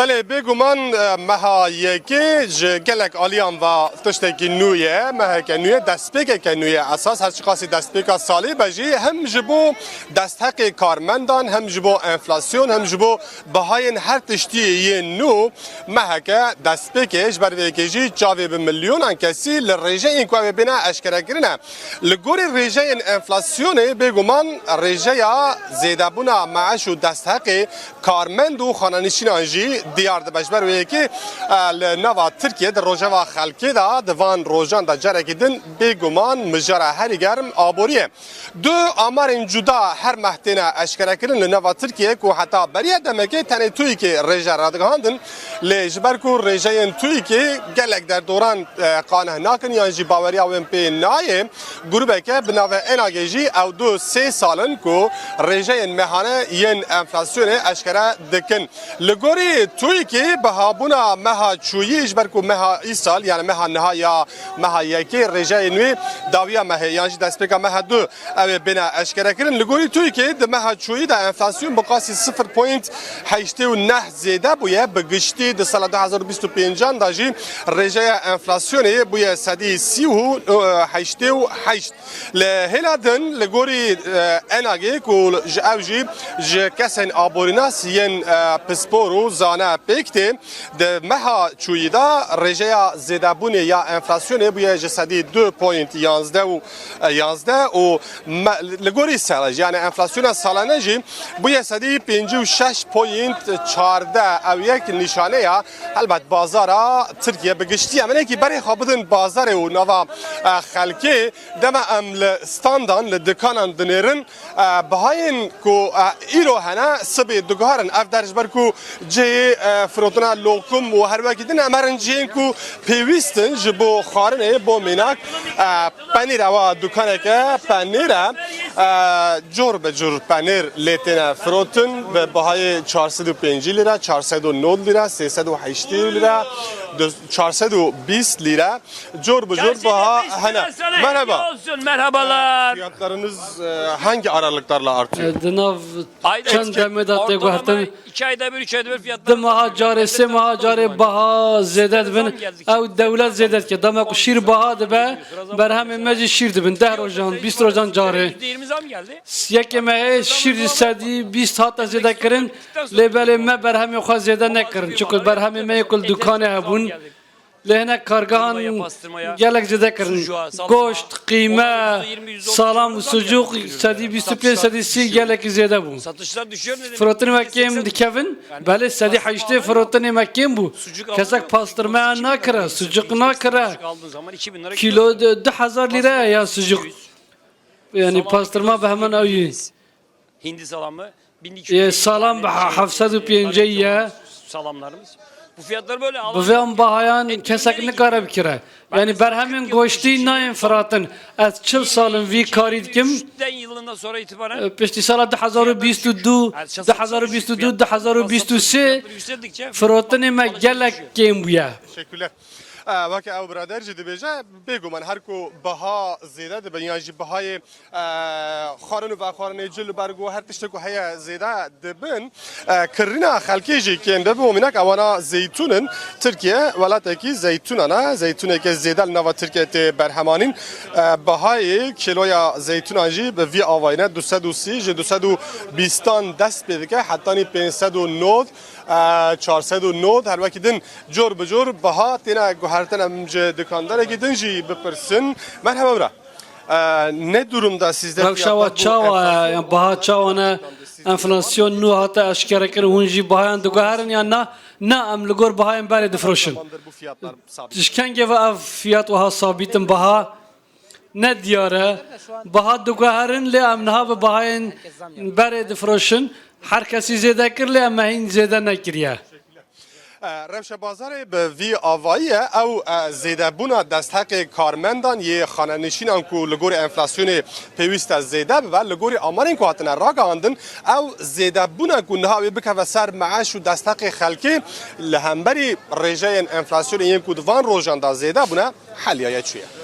بله بگومان مها یکی جلک آلیان و تشتکی نویه مها که نویه دستپیک که نویه اساس هر چقاسی دستپیک سالی بجی هم جبو دستحق کارمندان هم جبو انفلاسیون هم جبو بهای هر تشتی نو مها که دستپیکش بر ویکیجی جاوی به میلیون کسی لرژه این کوه بنا اشکره کرنه لگوری رژه انفلاسیون بگومان رژه یا زیده بونا معاش و دستحق کارمند و خانانشین آنجی دیار دبشبر و یکی لنوا ترکیه در روجوا خلکی دا دوان روجان دا جرکی دن بگومان مجاره هری گرم آبوریه دو آمار جدا هر محتینه اشکره کرن لنوا ترکیه که حتی بریه دمکه تنه توی که رژه رادگاندن لجبر که رژه توی که گلک در دوران قانه ناکن یا جی باوریا و امپی نایه گروبه که بناوه اناگیجی او دو سه سالن که رژه مهانه ین انفلاسیون اشکره دکن لگوری توی که بهابونا مها چویش برکو مها ای سال یعنی مها نها یا مها یکی رژه نوی داویا مها یعنی دستپیکا مها دو او بنا اشکره کرن لگوری توی که ده مها چویی ده انفلاسیون بقاسی 0.89 زیده بویه بگشتی ده سال 2025 داجی رژه انفلاسیونی بویه سدی 38 لهلادن لگوری اناگی کو جاوجی ج کسن آبوریناس ین پسپورو زانه پیکته ده مها چویدا رژه زیدابونی یا انفلاسیون بویه جسدی 2.11 و لگوری سالج یعنی انفلاسیون سالانه جی بویه سدی 56.14 او یک نشانه یا البته بازارا ترکیه بگشتی امنه کی برای خوابدن بازار و نوا خلکی دم ام استاندان لدکانان دنیرن بهاین کو ایرو هنا سبی دگارن اف درج برکو جی فروتنا لوکم و هر وقت دن امرن جین کو پیوستن جبو خارنه بو میناک پنیر و دکانه که پنیر جور به جور پنیر لیتنا فروتن به بهای 405 لیره 409 لیره 308 لیره 420 lira jor bu jor baha hana merhaba merhabalar fiyatlarınız hangi aralıklarla artıyor? Dınav çan demedat de guhtan 2 ayda bir 3 ayda bir fiyatlar damaha carese maha care baha zedet bin ev devlet zedet ki damak şir baha de be berhem meci şir de bin 10 rojan 20 rojan care %20 zam geldi. yekeme şir sedi 20 hatta zedet kirin lebele me berhem yok zedet ne kirin çünkü berhem me yekul dükkanı hebun lehne kargahan gelek zedet kirin goşt kıyma salam sucuk sedi 25 sedisi gelek zedet bu Satışlar düşüyor ne demek? Fırtını mekkêm dikevin, bale sedi haşte fırtını mekkêm bu. Kesak pastırma nakra, sucuk nakra. Aldığın zaman 2000 lira Kilo 2000 lira ya sucuk. Yani pastırma behemen ayi. Hindi salamı 1200 Salam hafsadu piyenceya. salamlarımız. Bu fiyatlar böyle Bu vem bahayan kesak ne kara bikira. Yani berhemin goşti nayin fıratın. Az çıl salın vi karid kim? 3'ten yılından sonra itibaren Peşti sala 2022, 2022, 2023 yükseldikçe fıratını me gelek kim bu ya. Teşekkürler. وقتی او برادر جدی بیجه بگو من هر کو بها زیده ده بنیاجی بهای خارن و خارن جل برگو هر تشت کو هیا زیده دبن کرینا خلکی جی که انده به منک اوانا زیتونن ترکیه ولات کی زیتونانا زیتونه که زیده نوا ترکیه ت برهمانین بهای کیلویا زیتون آنجی به وی آواینه 230 220 دست بده که حتی 509 409 هر وقت دن جور بجور بها تینا گوهرتن امجه دکانداره که دنجی بپرسن مرحبا برا ne durumda sizde Rakşava çava yani baha çavana enflasyon nu hatta aşkara kere hunji bahayan dugaran ya na amlugor bahayan bare defroşun. bu fiyatlar sabit? Dişken geve av fiyat oha sabitin baha ne diyara baha dugaran le amnaha ve bahayan bare defroşun. Herkesi zede kirle ama hin zede nekiriye. روش بازار به وی آوایه او زیده بونا دست حق کارمندان یه خانه نشینان کو لگور انفلاسیون پیوست زیده و لگور آمارین کو هاتن راگا آندن او زیده بونا کو نهاوی بکه و سر معاش و دست حق خلکی لهمبری رژه انفلاسیون یم کو دوان روژان دا زیده بونا حلیه چیه